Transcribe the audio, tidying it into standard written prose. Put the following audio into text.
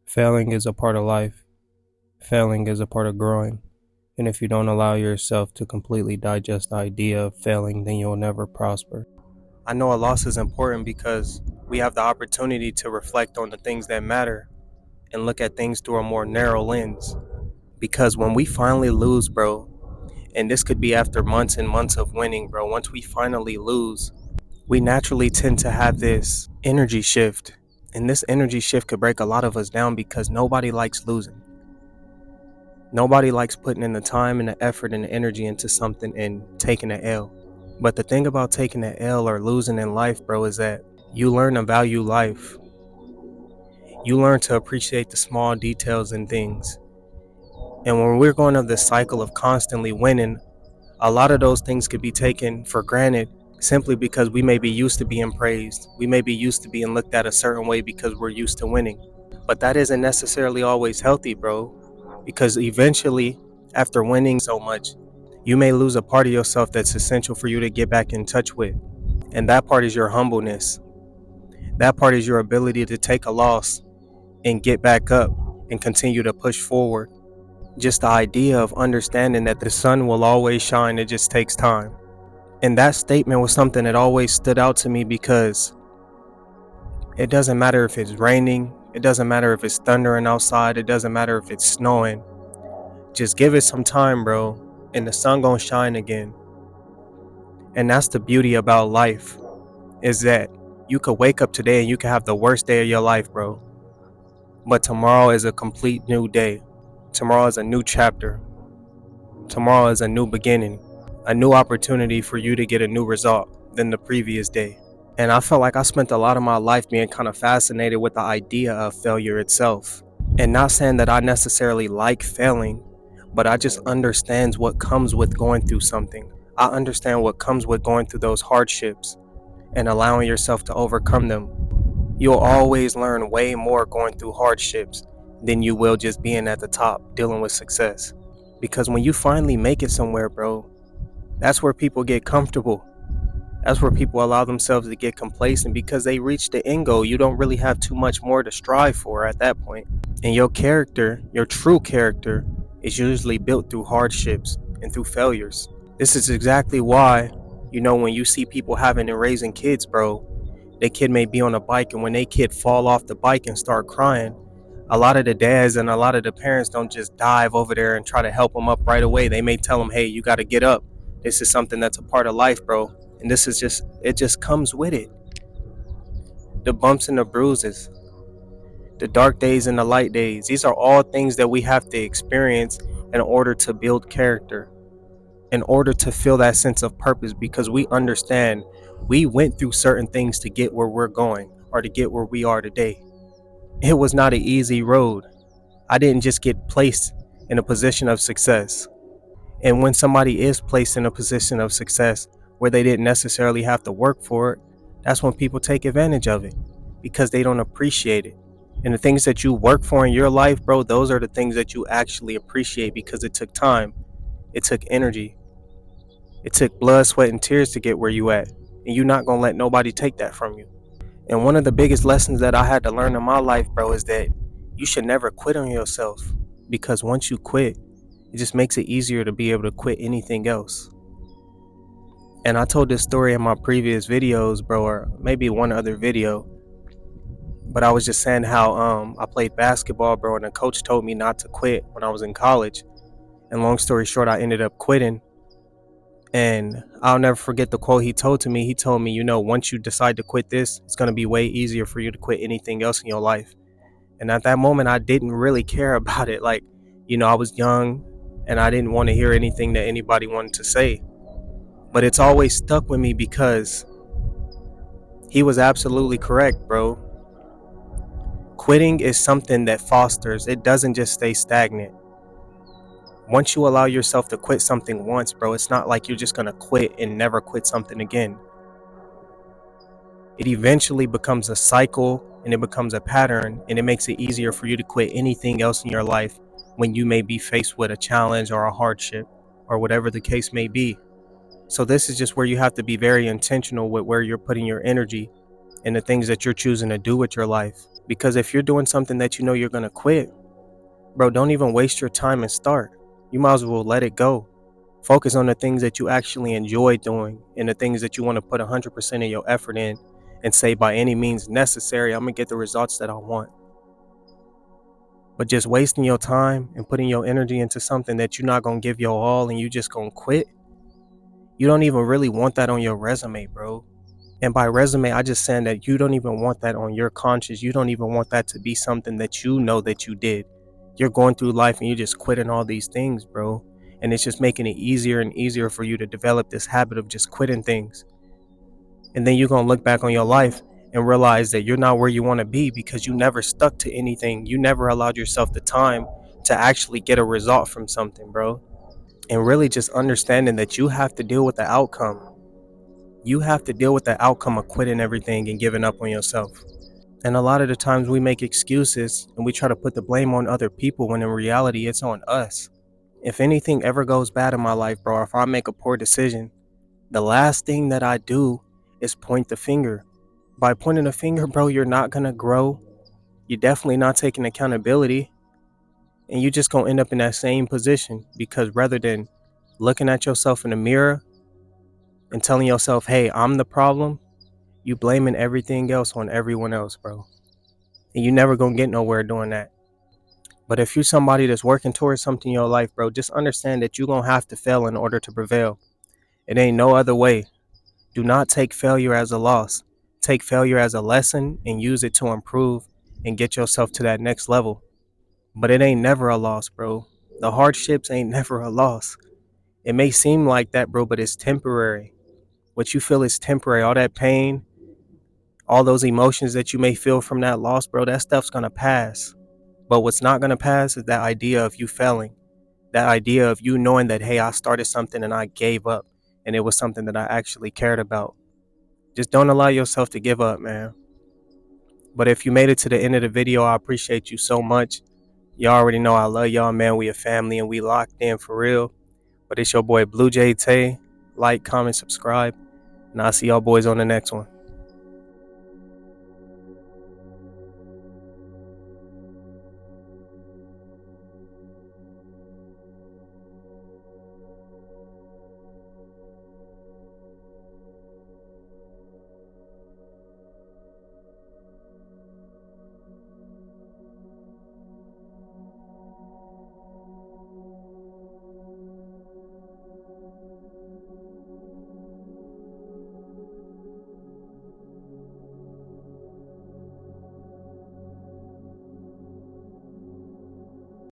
Failing is a part of life. Failing is a part of growing. And if you don't allow yourself to completely digest the idea of failing, then you'll never prosper. I know a loss is important because we have the opportunity to reflect on the things that matter and look at things through a more narrow lens. Because when we finally lose, bro, and this could be after months and months of winning, bro, once we finally lose, we naturally tend to have this energy shift. And this energy shift could break a lot of us down because nobody likes losing. Nobody likes putting in the time and the effort and the energy into something and taking an L. But the thing about taking an L or losing in life, bro, is that you learn to value life. You learn to appreciate the small details and things. And when we're going of this cycle of constantly winning, a lot of those things could be taken for granted simply because we may be used to being praised. We may be used to being looked at a certain way because we're used to winning. But that isn't necessarily always healthy, bro, because eventually, after winning so much, you may lose a part of yourself that's essential for you to get back in touch with. And that part is your humbleness. That part is your ability to take a loss and get back up and continue to push forward. Just the idea of understanding that the sun will always shine, it just takes time. And that statement was something that always stood out to me because it doesn't matter if it's raining, it doesn't matter if it's thundering outside, it doesn't matter if it's snowing. Just give it some time, bro, and the sun gonna shine again. And that's the beauty about life, is that you could wake up today and you could have the worst day of your life, bro. But tomorrow is a complete new day. Tomorrow is a new chapter. Tomorrow is a new beginning, a new opportunity for you to get a new result than the previous day. And I felt like I spent a lot of my life being kind of fascinated with the idea of failure itself. And not saying that I necessarily like failing, but I just understand what comes with going through something. I understand what comes with going through those hardships and allowing yourself to overcome them. You'll always learn way more going through hardships than you will just being at the top dealing with success. Because when you finally make it somewhere, bro, that's where people get comfortable. That's where people allow themselves to get complacent because they reach the end goal. You don't really have too much more to strive for at that point. And your character, your true character, is usually built through hardships and through failures. This is exactly why, when you see people having and raising kids, bro, their kid may be on a bike, and when they kid fall off the bike and start crying, a lot of the dads and a lot of the parents don't just dive over there and try to help them up right away. They may tell them, hey, you got to get up. This is something that's a part of life, bro. And it just comes with it. The bumps and the bruises, the dark days and the light days, these are all things that we have to experience in order to build character, in order to feel that sense of purpose, because we understand we went through certain things to get where we're going or to get where we are today. It was not an easy road. I didn't just get placed in a position of success. And when somebody is placed in a position of success where they didn't necessarily have to work for it, that's when people take advantage of it because they don't appreciate it. And the things that you work for in your life, bro, those are the things that you actually appreciate because it took time, it took energy, it took blood, sweat, and tears to get where you at. And you're not going to let nobody take that from you. And one of the biggest lessons that I had to learn in my life, bro, is that you should never quit on yourself, because once you quit, it just makes it easier to be able to quit anything else. And I told this story in my previous videos, bro, or maybe one other video, but I was just saying how I played basketball, bro, and the coach told me not to quit when I was in college. And long story short, I ended up quitting. And I'll never forget the quote he told to me. He told me, once you decide to quit this, it's going to be way easier for you to quit anything else in your life. And at that moment, I didn't really care about it. Like, I was young and I didn't want to hear anything that anybody wanted to say. But it's always stuck with me because he was absolutely correct, bro. Quitting is something that fosters. It doesn't just stay stagnant. Once you allow yourself to quit something once, bro, it's not like you're just going to quit and never quit something again. It eventually becomes a cycle and it becomes a pattern, and it makes it easier for you to quit anything else in your life when you may be faced with a challenge or a hardship or whatever the case may be. So this is just where you have to be very intentional with where you're putting your energy and the things that you're choosing to do with your life. Because if you're doing something that you know you're gonna quit, bro, don't even waste your time and start. You might as well let it go. Focus on the things that you actually enjoy doing and the things that you want to put 100% of your effort in and say, by any means necessary, I'm gonna get the results that I want. But just wasting your time and putting your energy into something that you're not gonna give your all and you just gonna quit, you don't even really want that on your resume, bro. And by resume, I just saying that you don't even want that on your conscience. You don't even want that to be something that you know that you did. You're going through life and you're just quitting all these things, bro. And it's just making it easier and easier for you to develop this habit of just quitting things. And then you're going to look back on your life and realize that you're not where you want to be because you never stuck to anything. You never allowed yourself the time to actually get a result from something, bro. And really just understanding that you have to deal with the outcome. You have to deal with the outcome of quitting everything and giving up on yourself. And a lot of the times we make excuses and we try to put the blame on other people when in reality it's on us. If anything ever goes bad in my life, bro, if I make a poor decision, the last thing that I do is point the finger. By pointing a finger, bro, you're not gonna grow. You're definitely not taking accountability. And you're just gonna end up in that same position because rather than looking at yourself in the mirror and telling yourself, hey, I'm the problem, you blaming everything else on everyone else, bro. And you never gonna get nowhere doing that. But if you're somebody that's working towards something in your life, bro, just understand that you're gonna have to fail in order to prevail. It ain't no other way. Do not take failure as a loss. Take failure as a lesson and use it to improve and get yourself to that next level. But it ain't never a loss, bro. The hardships ain't never a loss. It may seem like that, bro, but it's temporary. What you feel is temporary. All that pain, all those emotions that you may feel from that loss, bro, that stuff's gonna pass. But what's not gonna pass is that idea of you failing. That idea of you knowing that, hey, I started something and I gave up and it was something that I actually cared about. Just don't allow yourself to give up, man. But if you made it to the end of the video, I appreciate you so much. Y'all already know I love y'all, man. We a family and we locked in for real. But it's your boy Blue Jay Tay. Like, comment, subscribe. And I'll see y'all boys on the next one.